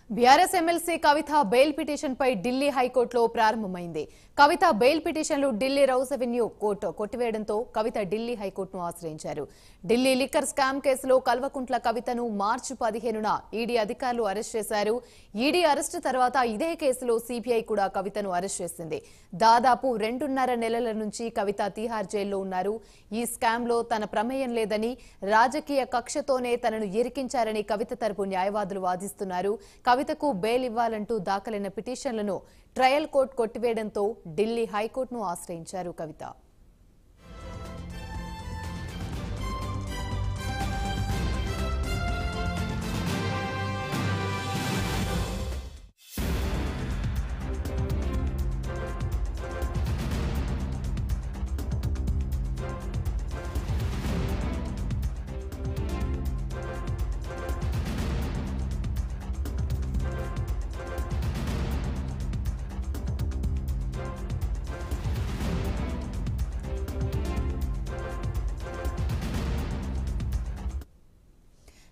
BRS MLC Kavitha bail petition పై ఢిల్లీ హైకోర్టులో ప్రారంభమైంది. కవిత బెయిల్ పిటిషన్లు ఢిల్లీ రౌస్ అవెన్యూ కోర్టు కొట్టివేయడంతో కవిత ఢిల్లీ హైకోర్టును ఆశ్రయించారు. ఢిల్లీ లిక్కర్ స్కామ్ కేసులో కల్వకుంట్ల కవితను మార్చి 15న ఈడీ అధికారులు అరెస్ట్ చేశారు. ఈడీ అరెస్టు తర్వాత ఇదే కేసులో సీబీఐ కూడా కవితను అరెస్ట్ చేసింది. దాదాపు 2.5 నెలల నుంచి కవిత తిహార్ జైల్లో ఉన్నారు. ఈ స్కామ్ లో తన ప్రమేయం లేదని, రాజకీయ కక్షతోనే తనను ఇరికించారని కవిత తరపు న్యాయవాదులు వాదిస్తున్నారు. కవితకు బెయిల్ ఇవ్వాలంటూ దాఖలైన పిటిషన్లను ట్రయల్ కోర్టు కొట్టివేయడంతో ఢిల్లీ హైకోర్టును ఆశ్రయించారు Kavitha.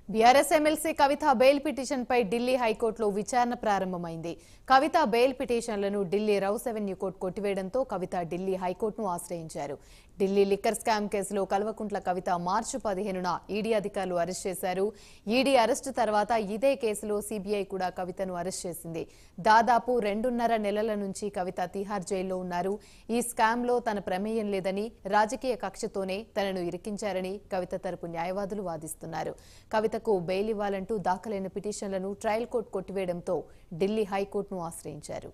BRS MLC Kavitha bail petition పై ఢిల్లీ హైకోర్టులో విచారణ ప్రారంభమైంది. కవిత బెయిల్ పిటిషన్లను ఢిల్లీ రౌస్ అవెన్యూ కోర్టు కొట్టివేయడంతో కవిత ఢిల్లీ హైకోర్టును ఆశ్రయించారు. ఢిల్లీ లిక్కర్ స్కామ్ కేసులో కల్వకుంట్ల కవిత మార్చి 15న ఈడీ అధికారులు అరెస్ట్ చేశారు. ఈడీ అరెస్టు తర్వాత ఇదే కేసులో సీబీఐ కూడా కవితను అరెస్ట్ చేసింది. దాదాపు 2.5 నెలల నుంచి కవిత తిహార్ జైల్లో ఉన్నారు. ఈ స్కామ్ లో తన ప్రమేయం లేదని, రాజకీయ కక్షతోనే తనను ఇరికించారని కవిత తరపు న్యాయవాదులు వాదిస్తున్నారు. కవితకు బెయిల్ ఇవ్వాలంటూ దాఖలైన పిటిషన్లను ట్రయల్ కోర్టు కొట్టివేయడంతో ఢిల్లీ హైకోర్టును ఆశ్రయించారు.